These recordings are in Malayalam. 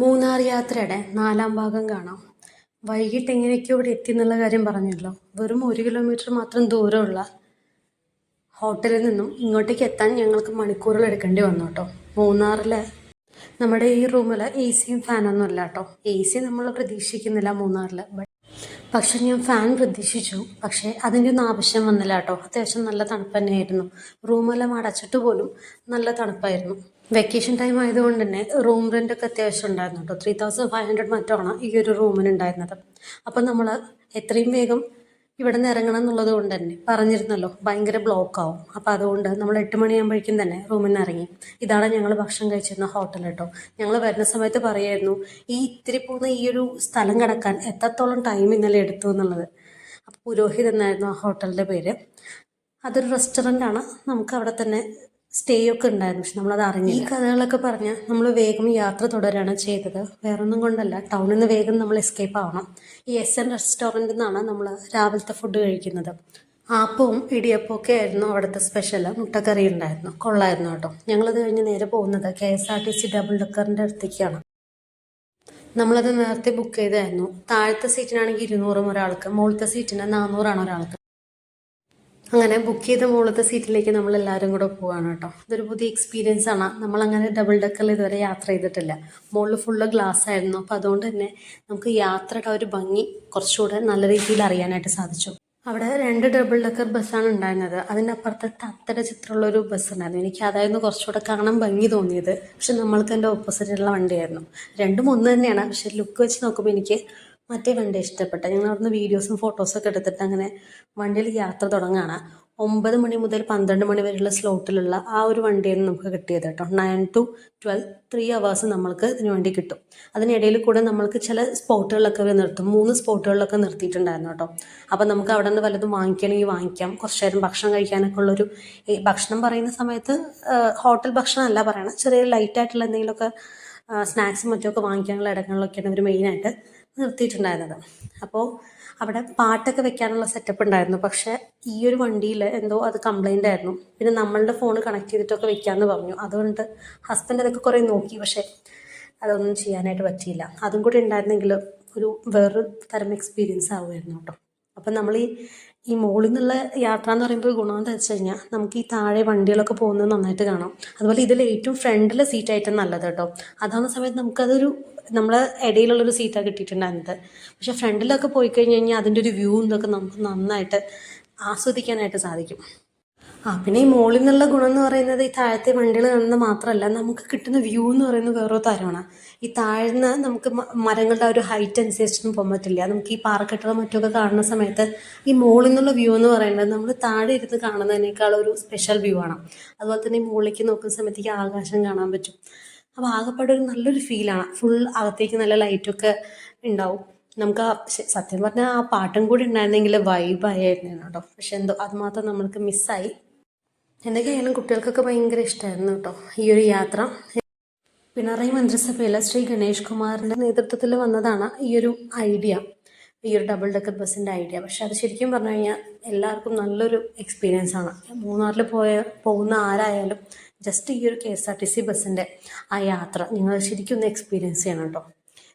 മൂന്നാർ യാത്രയുടെ 4-ാം ഭാഗം കാണാം. വൈകിട്ട് എങ്ങനെയൊക്കെയോ ഇവിടെ എത്തി എന്നുള്ള കാര്യം പറഞ്ഞല്ലോ. വെറും 1 കിലോമീറ്റർ മാത്രം ദൂരമുള്ള ഹോട്ടലിൽ നിന്നും ഇങ്ങോട്ടേക്ക് എത്താൻ ഞങ്ങൾക്ക് മണിക്കൂറുകൾ എടുക്കേണ്ടി വന്നു കേട്ടോ. മൂന്നാറിലെ നമ്മുടെ ഈ റൂമിൽ എ സിയും ഫാനൊന്നും ഇല്ല കേട്ടോ. എ സി നമ്മൾ പ്രതീക്ഷിക്കുന്നില്ല മൂന്നാറിൽ. പക്ഷെ ഞാൻ ഫാൻ പ്രതീക്ഷിച്ചു, പക്ഷേ അതിൻ്റെ ഒന്നും ആവശ്യം വന്നില്ല കേട്ടോ. അത്യാവശ്യം നല്ല തണുപ്പ് തന്നെയായിരുന്നു. റൂമെല്ലാം അടച്ചിട്ട് പോലും നല്ല തണുപ്പായിരുന്നു. വെക്കേഷൻ ടൈം ആയതുകൊണ്ട് തന്നെ റൂം റെൻ്റൊക്കെ അത്യാവശ്യം ഉണ്ടായിരുന്നു കേട്ടോ. 3500 മറ്റാണ് ഈ ഒരു റൂമിന് ഉണ്ടായിരുന്നത്. അപ്പം നമ്മൾ എത്രയും വേഗം ഇവിടെ നിന്ന് ഇറങ്ങണം എന്നുള്ളത് കൊണ്ട് തന്നെ പറഞ്ഞിരുന്നല്ലോ ഭയങ്കര ബ്ലോക്ക് ആവും. അപ്പോൾ അതുകൊണ്ട് നമ്മൾ 8 മണിയാകുമ്പോഴേക്കും തന്നെ റൂമിൽ നിന്ന് ഇറങ്ങി. ഇതാണ് ഞങ്ങൾ ഭക്ഷണം കഴിച്ചിരുന്ന ഹോട്ടൽ കേട്ടോ. ഞങ്ങൾ വരുന്ന സമയത്ത് പറയായിരുന്നു ഈ ഇത്തിരി പോകുന്ന ഈ ഒരു സ്ഥലം കിടക്കാൻ എത്രത്തോളം ടൈം ഇന്നലെ എടുത്തു എന്നുള്ളത്. അപ്പോൾ പുരോഹിത് എന്നായിരുന്നു ആ ഹോട്ടലിൻ്റെ പേര്. അതൊരു റെസ്റ്റോറൻ്റാണ്. നമുക്ക് അവിടെ തന്നെ സ്റ്റേ ഒക്കെ ഉണ്ടായിരുന്നു, പക്ഷെ നമ്മളത് അറിഞ്ഞു. ഈ കഥകളൊക്കെ പറഞ്ഞ് നമ്മൾ വേഗം യാത്ര തുടരുകയാണ് ചെയ്തത്. വേറൊന്നും കൊണ്ടല്ല, ടൗണിൽ നിന്ന് വേഗം നമ്മൾ എസ്കേപ്പ് ആവണം. ഈ SN റെസ്റ്റോറൻറ്റിൽ നിന്നാണ് നമ്മൾ രാവിലത്തെ ഫുഡ് കഴിക്കുന്നത്. ആപ്പവും ഇടിയപ്പവും ഒക്കെ ആയിരുന്നു അവിടുത്തെ സ്പെഷ്യൽ. മുട്ടക്കറി ഉണ്ടായിരുന്നു, കൊള്ളായിരുന്നു കേട്ടോ. ഞങ്ങളത് കഴിഞ്ഞ് നേരെ പോകുന്നത് KSRTC ഡബിൾ ഡെക്കറിൻ്റെ അടുത്തേക്കാണ്. നമ്മളത് നേരത്തെ ബുക്ക് ചെയ്തായിരുന്നു. താഴത്തെ സീറ്റിനാണെങ്കിൽ 200 ഒരാൾക്ക്, മുകളിലത്തെ സീറ്റിന് 400 ഒരാൾക്ക്. അങ്ങനെ ബുക്ക് ചെയ്ത മുകളിലത്തെ സീറ്റിലേക്ക് നമ്മൾ എല്ലാവരും കൂടെ പോവാണ് കേട്ടോ. ഇതൊരു പുതിയ എക്സ്പീരിയൻസ് ആണ്. നമ്മളങ്ങനെ ഡബിൾ ഡെക്കറിൽ ഇതുവരെ യാത്ര ചെയ്തിട്ടില്ല. മുകളിൽ ഫുള്ള് ഗ്ലാസ് ആയിരുന്നു. അപ്പോൾ അതുകൊണ്ട് തന്നെ നമുക്ക് യാത്രയുടെ ഒരു ഭംഗി കുറച്ചുകൂടെ നല്ല രീതിയിൽ അറിയാനായിട്ട് സാധിച്ചു. അവിടെ 2 ഡബിൾ ഡെക്കർ ബസ്സാണ് ഉണ്ടായിരുന്നത്. അതിൻ്റെ അപ്പുറത്ത് തത്തയുടെ ചിത്രമുള്ളൊരു ബസ് ഉണ്ടായിരുന്നു. എനിക്ക് അതായിരുന്നു കുറച്ചുകൂടെ കാണാൻ ഭംഗി തോന്നിയത്. പക്ഷെ നമ്മൾക്ക് എൻ്റെ ഓപ്പോസിറ്റുള്ള വണ്ടിയായിരുന്നു. രണ്ടും ഒന്ന് തന്നെയാണ്, പക്ഷെ ലുക്ക് വെച്ച് നോക്കുമ്പോൾ എനിക്ക് മറ്റേ വണ്ടി ഇഷ്ടപ്പെട്ട. ഞങ്ങൾ അവിടുന്ന് വീഡിയോസും ഫോട്ടോസൊക്കെ എടുത്തിട്ട് അങ്ങനെ വണ്ടിയിൽ യാത്ര തുടങ്ങുകയാണ്. 9 മണി മുതൽ 12 മണി വരെയുള്ള സ്ലോട്ടിലുള്ള ആ ഒരു വണ്ടിയാണ് നമുക്ക് കിട്ടിയത് കേട്ടോ. 9 to 12 3 hours നമ്മൾക്ക് ഇതിന് വേണ്ടി കിട്ടും. അതിനിടയിൽ കൂടെ നമ്മൾക്ക് ചില സ്പോട്ടുകളിലൊക്കെ നിർത്തും. 3 സ്പോട്ടുകളിലൊക്കെ നിർത്തിയിട്ടുണ്ടായിരുന്നു കേട്ടോ. അപ്പോൾ നമുക്ക് അവിടെ നിന്ന് വല്ലതും വാങ്ങിക്കണമെങ്കിൽ വാങ്ങിക്കാം. കുറച്ച് നേരം ഭക്ഷണം കഴിക്കാനൊക്കെ ഉള്ളൊരു, ഭക്ഷണം പറയുന്ന സമയത്ത് ഹോട്ടൽ ഭക്ഷണം അല്ല പറയണം, ചെറിയ ലൈറ്റായിട്ടുള്ള എന്തെങ്കിലുമൊക്കെ സ്നാക്സും മറ്റുമൊക്കെ വാങ്ങിക്കാനുള്ള ഇടങ്ങളിലൊക്കെയാണ് അവർ മെയിനായിട്ട് നിർത്തിയിട്ടുണ്ടായിരുന്നത്. അപ്പോൾ അവിടെ പാട്ടൊക്കെ വെക്കാനുള്ള സെറ്റപ്പ് ഉണ്ടായിരുന്നു. പക്ഷേ ഈ ഒരു വണ്ടിയിൽ എന്തോ അത് കംപ്ലൈൻ്റ് ആയിരുന്നു. പിന്നെ നമ്മളുടെ ഫോൺ കണക്ട് ചെയ്തിട്ടൊക്കെ വെക്കാമെന്ന് പറഞ്ഞു. അതുകൊണ്ട് ഹസ്ബൻഡ് അതൊക്കെ കുറേ നോക്കി, പക്ഷേ അതൊന്നും ചെയ്യാനായിട്ട് പറ്റിയില്ല. അതും കൂടി ഉണ്ടായിരുന്നെങ്കിൽ ഒരു വേറൊരു തരം എക്സ്പീരിയൻസ് ആവുമായിരുന്നു കേട്ടോ. അപ്പം നമ്മൾ ഈ മുകളിൽ നിന്നുള്ള യാത്ര എന്ന് പറയുമ്പോൾ ഗുണമെന്ന് വെച്ച് കഴിഞ്ഞാൽ നമുക്ക് ഈ താഴെ വണ്ടികളൊക്കെ പോകുന്നത് നന്നായിട്ട് കാണാം. അതുപോലെ ഇതിൽ ഏറ്റവും ഫ്രണ്ടിലെ സീറ്റായിട്ട് നല്ലത് കേട്ടോ. അതാവുന്ന സമയത്ത് നമുക്കതൊരു നമ്മളെ ഇടയിലുള്ളൊരു സീറ്റാണ് കിട്ടിയിട്ടുണ്ടായിരുന്നത്. പക്ഷെ ഫ്രണ്ടിലൊക്കെ പോയി കഴിഞ്ഞ് കഴിഞ്ഞാൽ അതിൻ്റെ ഒരു വ്യൂ എന്നൊക്കെ നമുക്ക് നന്നായിട്ട് ആസ്വദിക്കാനായിട്ട് സാധിക്കും. പിന്നെ ഈ മുകളിൽ നിന്നുള്ള ഗുണം എന്ന് പറയുന്നത് ഈ താഴത്തെ വണ്ടികൾ കാണുന്നത് മാത്രമല്ല, നമുക്ക് കിട്ടുന്ന വ്യൂ എന്ന് പറയുന്നത് വേറൊരു തരമാണ്. ഈ താഴ്ന്ന നമുക്ക് മരങ്ങളുടെ ആ ഒരു ഹൈറ്റ് അനുസരിച്ചൊന്നും പോകാൻ പറ്റില്ല. നമുക്ക് ഈ പാറക്കെട്ടുകളും മറ്റൊക്കെ കാണുന്ന സമയത്ത് ഈ മുകളിൽ നിന്നുള്ള വ്യൂ എന്ന് പറയുന്നത് നമ്മൾ താഴെ ഇരുന്ന് കാണുന്നതിനേക്കാളൊരു സ്പെഷ്യൽ വ്യൂ ആണ്. അതുപോലെ തന്നെ ഈ മുകളിലേക്ക് നോക്കുന്ന സമയത്തേക്ക് ആകാശം കാണാൻ പറ്റും. അപ്പോൾ ആകെപ്പാടെ ഒരു നല്ലൊരു ഫീലാണ്. ഫുൾ അകത്തേക്ക് നല്ല ലൈറ്റൊക്കെ ഉണ്ടാവും. നമുക്ക് സത്യം പറഞ്ഞാൽ ആ പാട്ടും കൂടി ഉണ്ടായിരുന്നെങ്കിൽ വൈബായിരുന്നു കേട്ടോ. പക്ഷെ എന്തോ അതുമാത്രം നമ്മൾക്ക് മിസ്സായി. എന്തൊക്കെയായാലും കുട്ടികൾക്കൊക്കെ ഭയങ്കര ഇഷ്ടമായിരുന്നു കേട്ടോ ഈ ഒരു യാത്ര. പിണറായി മന്ത്രിസഭയിലെ ശ്രീ ഗണേഷ് കുമാറിൻ്റെ നേതൃത്വത്തിൽ വന്നതാണ് ഈ ഒരു ഐഡിയ, ഈ ഒരു ഡബിൾ ഡെക്കർ ബസ്സിൻ്റെ ഐഡിയ. പക്ഷെ അത് ശരിക്കും പറഞ്ഞു കഴിഞ്ഞാൽ എല്ലാവർക്കും നല്ലൊരു എക്സ്പീരിയൻസ് ആണ്. മൂന്നാറിൽ പോകുന്ന ആരായാലും ജസ്റ്റ് ഈ ഒരു KSRTC ബസ്സിൻ്റെ ആ യാത്ര നിങ്ങൾ ശരിക്കും ഒന്ന് എക്സ്പീരിയൻസ് ചെയ്യണം കേട്ടോ.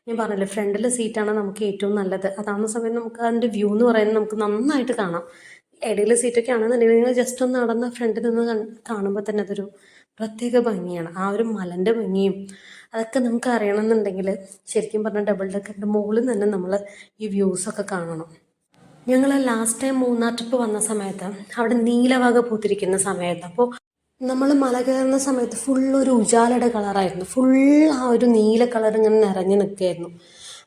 ഞാൻ പറഞ്ഞില്ലേ, ഫ്രണ്ടിലെ സീറ്റാണ് നമുക്ക് ഏറ്റവും നല്ലത്. അതാവുന്ന സമയത്ത് നമുക്ക് അതിൻ്റെ വ്യൂ എന്ന് പറയുന്നത് നമുക്ക് നന്നായിട്ട് കാണാം. ഇടയിലെ സീറ്റൊക്കെ ആണെന്നുണ്ടെങ്കിൽ നിങ്ങൾ ജസ്റ്റ് ഒന്ന് നടന്ന് ഫ്രണ്ടിൽ നിന്ന് കാണുമ്പോൾ തന്നെ അതൊരു പ്രത്യേക ഭംഗിയാണ്. ആ ഒരു മലൻ്റെ ഭംഗിയും അതൊക്കെ നമുക്ക് അറിയണമെന്നുണ്ടെങ്കിൽ ശരിക്കും പറഞ്ഞാൽ ഡബിൾ ഡെക്കറിൻ്റെ മുകളിൽ തന്നെ നമ്മൾ ഈ വ്യൂസൊക്കെ കാണണം. ഞങ്ങൾ ലാസ്റ്റ് ടൈം മൂന്നാർ ട്രിപ്പ് വന്ന സമയത്ത് അവിടെ നീലവാക പൂത്തിരിക്കുന്ന സമയത്ത്, അപ്പോൾ നമ്മൾ മല കയറുന്ന സമയത്ത് ഫുള്ളൊരു ഉജാലയുടെ കളറായിരുന്നു. ഫുൾ ആ ഒരു നീല കളർ ഇങ്ങനെ നിറഞ്ഞു നിൽക്കുകയായിരുന്നു.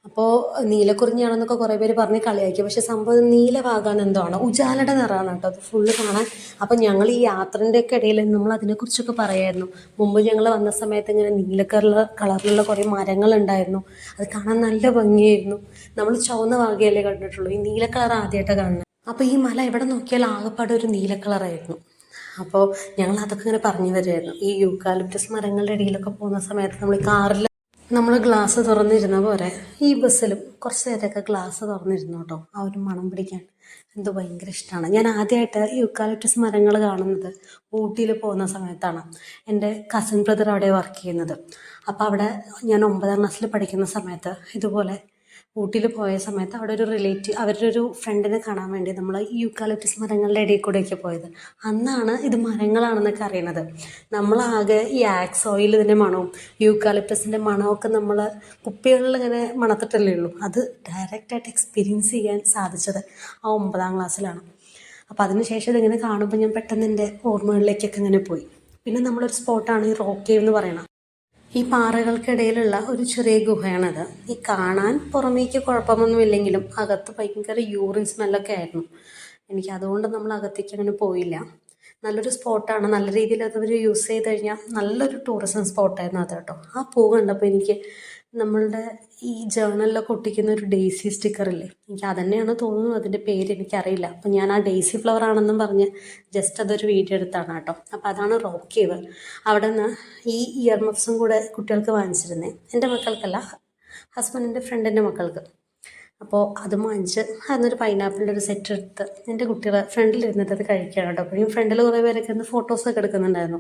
അപ്പോൾ നീലക്കുറിഞ്ഞാണെന്നൊക്കെ കുറേ പേര് പറഞ്ഞ് കളിയാക്കി. പക്ഷെ സംഭവം നീലവാകാൻ എന്തോ ആണ്, ഉജാലയുടെ നിറമാണ് കേട്ടോ അത് ഫുള്ള് കാണാൻ. അപ്പം ഞങ്ങൾ ഈ യാത്രൻ്റെ ഒക്കെ ഇടയിൽ നമ്മൾ അതിനെക്കുറിച്ചൊക്കെ പറയായിരുന്നു. മുമ്പ് ഞങ്ങൾ വന്ന സമയത്ത് ഇങ്ങനെ കളറിലുള്ള കുറേ മരങ്ങളുണ്ടായിരുന്നു. അത് കാണാൻ നല്ല ഭംഗിയായിരുന്നു. നമ്മൾ ചുവന്ന വാകയല്ലേ കണ്ടിട്ടുള്ളൂ, ഈ നീല കളർ ആദ്യമായിട്ടാണ് കാണുന്നത്. അപ്പോൾ ഈ മല എവിടെ നോക്കിയാൽ ആകെപ്പാടെ ഒരു നീല കളറായിരുന്നു. അപ്പോൾ ഞങ്ങൾ അതൊക്കെ ഇങ്ങനെ പറഞ്ഞു വരുമായിരുന്നു. ഈ യൂക്കാലിപ്റ്റസ് മരങ്ങളുടെ ഇടയിലൊക്കെ പോകുന്ന സമയത്ത് നമ്മൾ കാറിൽ നമ്മൾ ഗ്ലാസ് തുറന്നിരുന്ന പോലെ ഈ ബസ്സിലും കുറച്ച് നേരമൊക്കെ ഗ്ലാസ് തുറന്നിരുന്നു കേട്ടോ. ആ ഒരു മണം പിടിക്കാൻ എന്തോ ഭയങ്കര ഇഷ്ടമാണ്. ഞാൻ ആദ്യമായിട്ട് യൂക്കാലിപ്റ്റസ് മരങ്ങൾ കാണുന്നത് ഊട്ടിയിൽ പോകുന്ന സമയത്താണ്. എൻ്റെ കസിൻ ബ്രദർ അവിടെ വർക്ക് ചെയ്യുന്നത്. അപ്പോൾ അവിടെ ഞാൻ 9ാം ക്ലാസ്സിൽ പഠിക്കുന്ന സമയത്ത് ഇതുപോലെ ഊട്ടിയിൽ പോയ സമയത്ത് അവിടെ ഒരു റിലേറ്റീവ് അവരുടെ ഒരു ഫ്രണ്ടിനെ കാണാൻ വേണ്ടി നമ്മൾ ഈ യൂക്കാലിപ്റ്റസ് മരങ്ങളുടെ ഇടയിൽ കൂടെയൊക്കെ പോയത്. അന്നാണ് ഇത് മരങ്ങളാണെന്നൊക്കെ അറിയണത്. നമ്മളാകെ ഈ ആക്സ് ഓയിൽ ഇതിൻ്റെ മണവും യൂക്കാലിപ്റ്റസിൻ്റെ മണമൊക്കെ നമ്മൾ കുപ്പികളിൽ ഇങ്ങനെ മണത്തിട്ടല്ലേ ഉള്ളൂ. അത് ഡയറക്റ്റായിട്ട് എക്സ്പീരിയൻസ് ചെയ്യാൻ സാധിച്ചത് ആ 9ാം ക്ലാസ്സിലാണ്. അപ്പോൾ അതിനുശേഷം ഇതിങ്ങനെ കാണുമ്പോൾ ഞാൻ പെട്ടെന്ന് എൻ്റെ ഓർമ്മകളിലേക്കൊക്കെ ഇങ്ങനെ പോയി. പിന്നെ നമ്മളൊരു സ്പോട്ടാണ് ഈ റോക്ക് കേവ് എന്ന് പറയുന്നത്. ഈ പാറകൾക്കിടയിലുള്ള ഒരു ചെറിയ ഗുഹയാണത്. ഈ കാണാൻ പുറമേക്ക് കുഴപ്പമൊന്നുമില്ലെങ്കിലും അകത്ത് ഭയങ്കര യൂറിൻ സ്മെല്ലൊക്കെ ആയിരുന്നു. എനിക്ക് അതുകൊണ്ട് നമ്മൾ അകത്തേക്ക് അങ്ങനെ പോയില്ല. നല്ലൊരു സ്പോട്ടാണ്, നല്ല രീതിയിൽ അതവർ യൂസ് ചെയ്ത് കഴിഞ്ഞാൽ നല്ലൊരു ടൂറിസം സ്പോട്ടായിരുന്നു അത് കേട്ടോ. ആ പൂ കണ്ടപ്പോൾ എനിക്ക് നമ്മളുടെ ഈ ജേർണലിലൊക്കെ ഒട്ടിക്കുന്ന ഒരു ഡെയ്സി സ്റ്റിക്കറില്ലേ, എനിക്ക് അതന്നെയാണ് തോന്നുന്നു അതിൻ്റെ പേര്, എനിക്കറിയില്ല. അപ്പം ഞാൻ ആ ഡെയ്സി ഫ്ലവർ ആണെന്നും പറഞ്ഞ് ജസ്റ്റ് അതൊരു വീഡിയോ എടുത്താണ് കേട്ടോ. അപ്പോൾ അതാണ് റോക്ക് കേവ്. അവിടെ നിന്ന് ഈ ഇയർ മഫ്സും കൂടെ കുട്ടികൾക്ക് വാങ്ങിച്ചിരുന്നേ, എൻ്റെ മക്കൾക്കല്ല, ഹസ്ബൻഡിൻ്റെ ഫ്രണ്ടിൻ്റെ മക്കൾക്ക്. അപ്പോൾ അത് വാങ്ങിച്ച് അതിനൊരു പൈനാപ്പിളിൻ്റെ ഒരു സെറ്റ് എടുത്ത് എൻ്റെ കുട്ടികളെ ഫ്രണ്ടിലിരുന്നിട്ട് അത് കഴിക്കുകയാണ് കേട്ടോ. അപ്പോഴും ഫ്രണ്ടിൽ കുറേ പേരൊക്കെ ഇന്ന് ഫോട്ടോസൊക്കെ എടുക്കുന്നുണ്ടായിരുന്നു.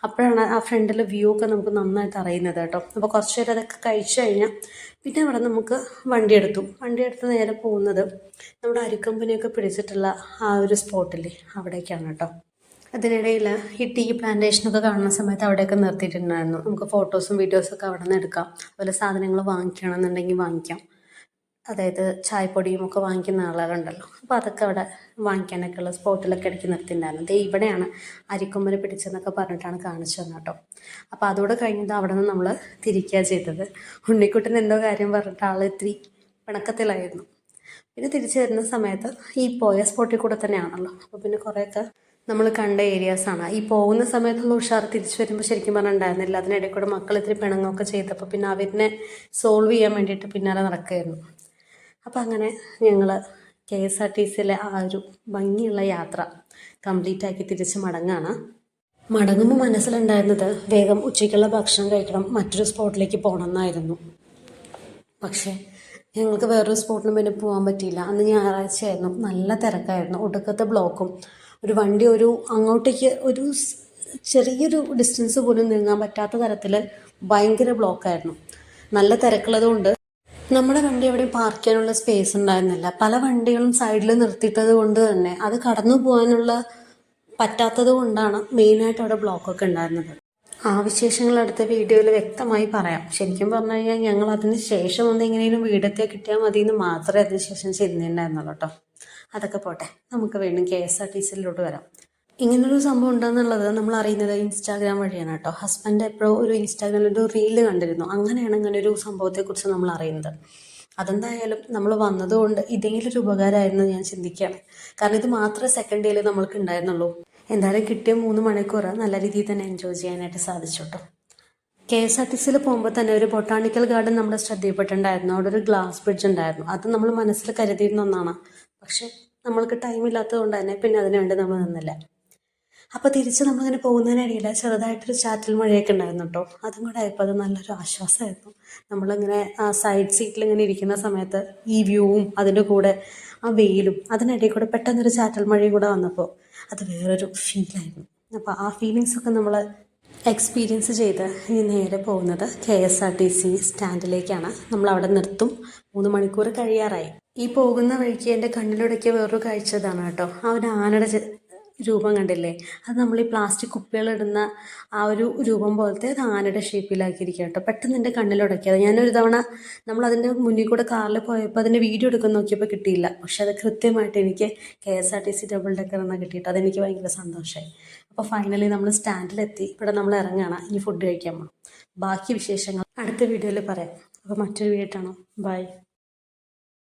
അപ്പോഴാണ് ആ ഫ്രണ്ടിലെ വ്യൂ ഒക്കെ നമുക്ക് നന്നായിട്ട് അറിയുന്നത് കേട്ടോ. അപ്പോൾ കുറച്ച് നേരം അതൊക്കെ കഴിച്ചു കഴിഞ്ഞാൽ പിന്നെ അവിടെ നമുക്ക് വണ്ടി എടുത്ത് നേരെ പോകുന്നത് നമ്മുടെ അരിക്കമ്പനിയൊക്കെ പിടിച്ചിട്ടുള്ള ആ ഒരു സ്പോട്ടില്ലേ അവിടേക്കാണ് കേട്ടോ. അതിനിടയിൽ ഈ ടീ പ്ലാന്റേഷനൊക്കെ കാണുന്ന സമയത്ത് അവിടെയൊക്കെ നിർത്തിയിട്ടുണ്ടായിരുന്നു. നമുക്ക് ഫോട്ടോസും വീഡിയോസൊക്കെ അവിടെ നിന്ന് എടുക്കാം. അതുപോലെ സാധനങ്ങൾ വാങ്ങിക്കണമെന്നുണ്ടെങ്കിൽ വാങ്ങിക്കാം. അതായത് ചായപ്പൊടിയും ഒക്കെ വാങ്ങിക്കുന്ന ആളുകളുണ്ടല്ലോ, അപ്പോൾ അതൊക്കെ അവിടെ വാങ്ങിക്കാനൊക്കെ ഉള്ള സ്പോട്ടിലൊക്കെ ഇടയ്ക്ക് നിർത്തിയിട്ടുണ്ടായിരുന്നു. ദേ ഇവിടെയാണ് അരിക്കൊമ്പനെ പിടിച്ചെന്നൊക്കെ പറഞ്ഞിട്ടാണ് കാണിച്ചു തന്നെ കേട്ടോ. അപ്പോൾ അതോടെ കഴിഞ്ഞത് അവിടെ നിന്ന് നമ്മൾ തിരിക്കുക ചെയ്തത്. ഉണ്ണിക്കുട്ടൻ എന്തോ കാര്യം പറഞ്ഞിട്ട് ആൾ ഇത്തിരി പിണക്കത്തിലായിരുന്നു. പിന്നെ തിരിച്ചു വരുന്ന സമയത്ത് ഈ പോയ സ്പോട്ടിൽ കൂടെ തന്നെയാണല്ലോ, അപ്പോൾ പിന്നെ കുറേയൊക്കെ നമ്മൾ കണ്ട ഏരിയാസാണ്. ഈ പോകുന്ന സമയത്തുള്ള ഉഷാർ തിരിച്ചു വരുമ്പോൾ ശരിക്കും പറഞ്ഞാൽ ഉണ്ടായിരുന്നില്ല. അതിനിടയിൽ കൂടെ മക്കൾ ഇത്തിരി പിണങ്ങൊക്കെ ചെയ്തപ്പോൾ പിന്നെ അവരിനെ സോൾവ് ചെയ്യാൻ വേണ്ടിയിട്ട് പിന്നാലെ നടക്കുകയായിരുന്നു. അപ്പം അങ്ങനെ ഞങ്ങൾ KSRTCയിലെ ആ ഒരു ഭംഗിയുള്ള യാത്ര കംപ്ലീറ്റ് ആക്കി തിരിച്ച് മടങ്ങുമ്പോൾ മനസ്സിലുണ്ടായിരുന്നത് വേഗം ഉച്ചയ്ക്കുള്ള ഭക്ഷണം കഴിക്കണം, മറ്റൊരു സ്പോട്ടിലേക്ക് പോകണം എന്നായിരുന്നു. പക്ഷേ ഞങ്ങൾക്ക് വേറൊരു സ്പോട്ടിനും പിന്നെ പോകാൻ പറ്റിയില്ല. അന്ന് ഞായറാഴ്ചയായിരുന്നു, നല്ല തിരക്കായിരുന്നു, ഒടുക്കത്തെ ബ്ലോക്കും. ഒരു വണ്ടി അങ്ങോട്ടേക്ക് ഒരു ചെറിയൊരു ഡിസ്റ്റൻസ് പോലും നീങ്ങാൻ പറ്റാത്ത തരത്തിൽ ഭയങ്കര ബ്ലോക്കായിരുന്നു. നല്ല തിരക്കുള്ളതുകൊണ്ട് നമ്മുടെ വണ്ടി എവിടെയും പാർക്ക് ചെയ്യാനുള്ള സ്പേസ് ഉണ്ടായിരുന്നില്ല. പല വണ്ടികളും സൈഡിൽ നിർത്തിയിട്ടത് കൊണ്ട് തന്നെ അത് കടന്നു പോകാനുള്ള പറ്റാത്തത് കൊണ്ടാണ് മെയിനായിട്ട് അവിടെ ബ്ലോക്കൊക്കെ ഉണ്ടായിരുന്നത്. ആ വിശേഷങ്ങൾ അടുത്ത വീഡിയോയിൽ വ്യക്തമായി പറയാം. ശരിക്കും പറഞ്ഞു കഴിഞ്ഞാൽ ഞങ്ങൾ അതിന് ശേഷം ഒന്ന് എങ്ങനെയും വീടത്തെ കിട്ടിയാൽ മതി എന്ന് മാത്രമേ അതിന് ശേഷം ചെയ്യുന്നുണ്ടായിരുന്നുള്ളൂ കേട്ടോ. അതൊക്കെ പോട്ടെ, നമുക്ക് വീണ്ടും KSRTCയിലോട്ട് വരാം. ഇങ്ങനൊരു സംഭവം ഉണ്ടെന്നുള്ളത് നമ്മൾ അറിയുന്നത് ഇൻസ്റ്റാഗ്രാം വഴിയാണ് കേട്ടോ. ഹസ്ബൻഡ് എപ്പോഴോ ഒരു ഇൻസ്റ്റാഗ്രാമിൽ ഒരു റീല് കണ്ടിരുന്നു, അങ്ങനെയാണ് ഇങ്ങനെ ഒരു സംഭവത്തെക്കുറിച്ച് നമ്മൾ അറിയുന്നത്. അതെന്തായാലും നമ്മൾ വന്നതുകൊണ്ട് ഇതെങ്കിലും ഒരു ഉപകാരമായിരുന്നു ഞാൻ ചിന്തിക്കുകയാണ്. കാരണം ഇത് മാത്രമേ സെക്കൻഡ് ഡേയിൽ നമ്മൾക്ക് ഉണ്ടായിരുന്നുള്ളൂ. എന്തായാലും കിട്ടിയ 3 മണിക്കൂർ നല്ല രീതിയിൽ തന്നെ എൻജോയ് ചെയ്യാനായിട്ട് സാധിച്ചു കേട്ടോ. KSRTCയിൽ പോകുമ്പോൾ തന്നെ ഒരു ബൊട്ടാണിക്കൽ ഗാർഡൻ നമ്മുടെ ശ്രദ്ധയിൽപ്പെട്ടിട്ടുണ്ടായിരുന്നു. അവിടെ ഒരു ഗ്ലാസ് ബ്രിഡ്ജ് ഉണ്ടായിരുന്നു. അത് നമ്മൾ മനസ്സിൽ കരുതിയിരുന്ന ഒന്നാണ്. പക്ഷെ നമ്മൾക്ക് ടൈം ഇല്ലാത്തത് കൊണ്ട് തന്നെ പിന്നെ അതിനു വേണ്ടി നമ്മൾ നിന്നില്ല. അപ്പോൾ തിരിച്ച് നമ്മളിങ്ങനെ പോകുന്നതിനിടയിൽ ചെറുതായിട്ടൊരു ചാറ്റൽ മഴയൊക്കെ ഉണ്ടായിരുന്നു കേട്ടോ. അതും കൂടെ ആയപ്പോൾ അത് നല്ലൊരു ആശ്വാസമായിരുന്നു. നമ്മളിങ്ങനെ ആ സൈഡ് സീറ്റിൽ ഇങ്ങനെ ഇരിക്കുന്ന സമയത്ത് ഈ വ്യൂവും അതിൻ്റെ കൂടെ ആ വെയിലും അതിനിടയിൽ കൂടെ പെട്ടെന്നൊരു ചാറ്റൽ മഴയും കൂടെ വന്നപ്പോൾ അത് വേറൊരു ഫീലായിരുന്നു. അപ്പോൾ ആ ഫീലിങ്സൊക്കെ നമ്മൾ എക്സ്പീരിയൻസ് ചെയ്ത് ഇനി നേരെ പോകുന്നത് KSRTC സ്റ്റാൻഡിലേക്കാണ്. നമ്മളവിടെ നിർത്തും. 3 മണിക്കൂർ കഴിയാറായി. ഈ പോകുന്ന വഴിക്ക് എൻ്റെ കണ്ണിലൂടെയൊക്കെ വേറൊരു കാഴ്ച ഇതാണ് കേട്ടോ. ആ ഒരു ആനയുടെ രൂപം കണ്ടില്ലേ, അത് നമ്മൾ ഈ പ്ലാസ്റ്റിക് കുപ്പികളിടുന്ന ആ ഒരു രൂപം പോലത്തെ അത് ആനയുടെ ഷേപ്പിലാക്കിയിരിക്കുക കേട്ടോ. പെട്ടെന്ന് എൻ്റെ കണ്ണിലുടക്കിയത്. ഞാനൊരു തവണ നമ്മളതിൻ്റെ മുന്നിൽ കൂടെ കാറിൽ പോയപ്പോൾ അതിൻ്റെ വീഡിയോ എടുക്കാൻ നോക്കിയപ്പോൾ കിട്ടിയില്ല. പക്ഷെ അത് കൃത്യമായിട്ട് എനിക്ക് KSRTC ഡബിൾ ഡെക്കർ എന്നാണ് കിട്ടിയിട്ട് അതെനിക്ക് ഭയങ്കര സന്തോഷമായി. അപ്പോൾ ഫൈനലി നമ്മൾ സ്റ്റാൻഡിലെത്തി. ഇവിടെ നമ്മൾ ഇറങ്ങുകയാണ്, ഇനി ഫുഡ് കഴിക്കാൻ പോകണം. ബാക്കി വിശേഷങ്ങൾ അടുത്ത വീഡിയോയിൽ പറയാം. അപ്പോൾ മറ്റൊരു വീഡിയോ കാണാം. ബൈ.